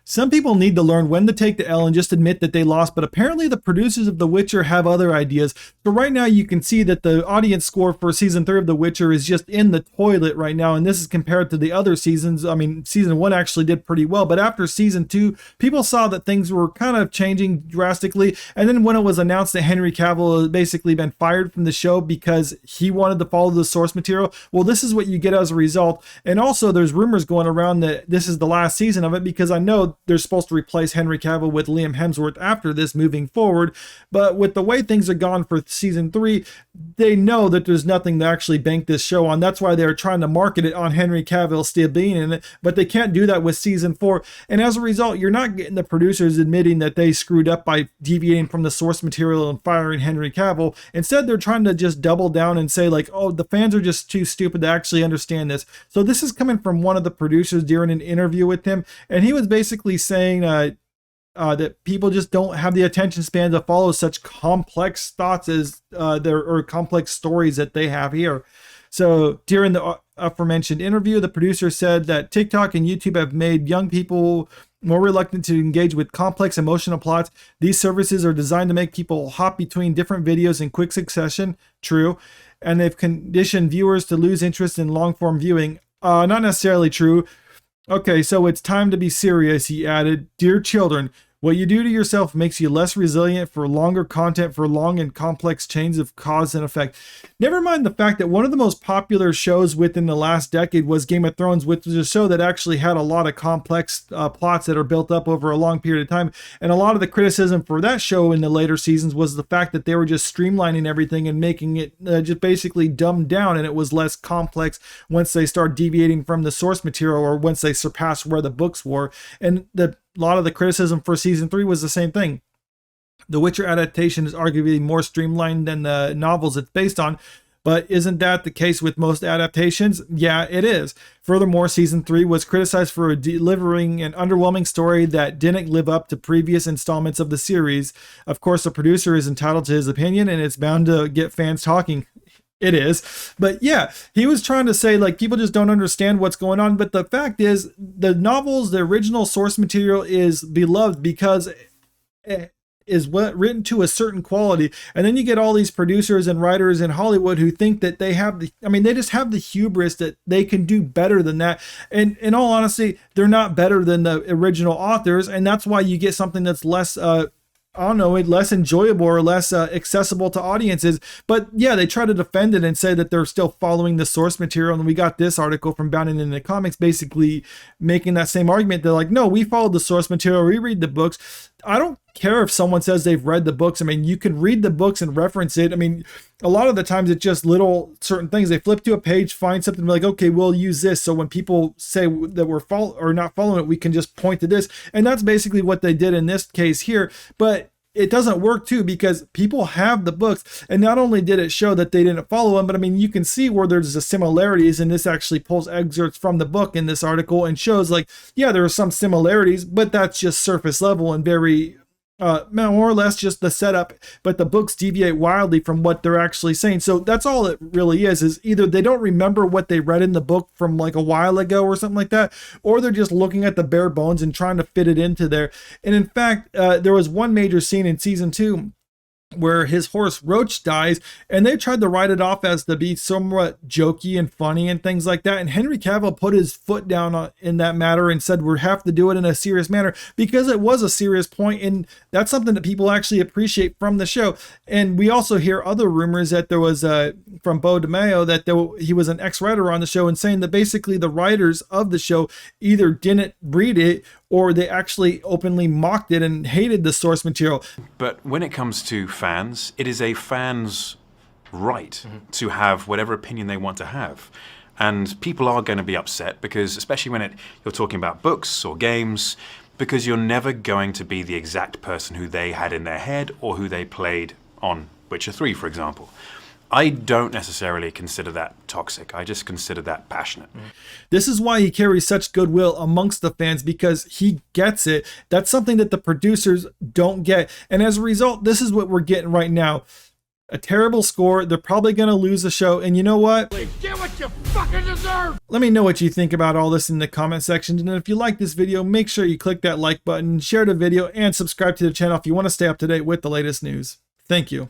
Some people need to learn when to take the L and just admit that they lost, but apparently the producers of The Witcher have other ideas. So right now you can see that the audience score for season 3 of The Witcher is just in the toilet right now, and this is compared to the other seasons. I mean, season 1 actually did pretty well, but after season 2, people saw that things were kind of changing drastically, and then when it was announced that Henry Cavill had basically been fired from the show because he wanted to follow the source material, well, this is what you get as a result. And also there's rumors going around that this is the last season of it, because I know they're supposed to replace Henry Cavill with Liam Hemsworth after this moving forward. But with the way things are gone for season 3, they know that there's nothing to actually bank this show on. That's why they're trying to market it on Henry Cavill still being in it, but they can't do that with season 4. And as a result, you're not getting the producers admitting that they screwed up by deviating from the source material and firing Henry Cavill. Instead, they're trying to just double down and say like, oh, the fans are just too stupid to actually understand this. So this is coming from one of the producers during an interview with him, and he was basically saying that people just don't have the attention span to follow such complex thoughts as or complex stories that they have here. So during the aforementioned interview, the producer said that TikTok and YouTube have made young people more reluctant to engage with complex emotional plots. These services are designed to make people hop between different videos in quick succession. True. And they've conditioned viewers to lose interest in long-form viewing. Not necessarily true. Okay, so it's time to be serious, he added. Dear children, what you do to yourself makes you less resilient for longer content, for long and complex chains of cause and effect. Never mind the fact that one of the most popular shows within the last decade was Game of Thrones, which was a show that actually had a lot of complex plots that are built up over a long period of time. And a lot of the criticism for that show in the later seasons was the fact that they were just streamlining everything and making it just basically dumbed down, and it was less complex once they start deviating from the source material or once they surpassed where the books were. And a lot of the criticism for season 3 was the same thing. The Witcher adaptation is arguably more streamlined than the novels it's based on, but isn't that the case with most adaptations? Yeah, it is. Furthermore, season 3 was criticized for delivering an underwhelming story that didn't live up to previous installments of the series. Of course, the producer is entitled to his opinion, and it's bound to get fans talking. It is. But yeah, he was trying to say like people just don't understand what's going on. But the fact is, the novels, the original source material is beloved because it is written to a certain quality. And then you get all these producers and writers in Hollywood who think that they have they just have the hubris that they can do better than that. And in all honesty, they're not better than the original authors. And that's why you get something that's less less enjoyable or less accessible to audiences. But yeah, they try to defend it and say that they're still following the source material. And we got this article from Bounding in the Comics basically making that same argument. They're like, no, we followed the source material. We read the books. I don't care if someone says they've read the books. I mean, you can read the books and reference it. I mean, a lot of the times it's just little certain things. They flip to a page, find something like, okay, we'll use this. So when people say that we're not following it, we can just point to this. And that's basically what they did in this case here. But it doesn't work too, because people have the books, and not only did it show that they didn't follow them, but I mean, you can see where there's the similarities, and this actually pulls excerpts from the book in this article and shows like, yeah, there are some similarities, but that's just surface level and very more or less just the setup, but the books deviate wildly from what they're actually saying. So that's all it really is either they don't remember what they read in the book from like a while ago or something like that, or they're just looking at the bare bones and trying to fit it into there. And in fact, there was one major scene in season 2 where his horse Roach dies, and they tried to write it off as to be somewhat jokey and funny and things like that. And Henry Cavill put his foot down in that matter and said, we have to do it in a serious manner, because it was a serious point, and that's something that people actually appreciate from the show. And we also hear other rumors that there was from Bo DeMaio that he was an ex-writer on the show, and saying that basically the writers of the show either didn't read it or they actually openly mocked it and hated the source material. But when it comes to fans, it is a fan's right to have whatever opinion they want to have. And people are going to be upset because, especially when you're talking about books or games, because you're never going to be the exact person who they had in their head or who they played on Witcher 3, for example. I don't necessarily consider that toxic. I just consider that passionate. This is why he carries such goodwill amongst the fans, because he gets it. That's something that the producers don't get. And as a result, this is what we're getting right now. A terrible score. They're probably going to lose the show. And you know what? Get what what you fucking deserve! Let me know what you think about all this in the comment section, and if you like this video, make sure you click that like button, share the video, and subscribe to the channel if you want to stay up to date with the latest news. Thank you.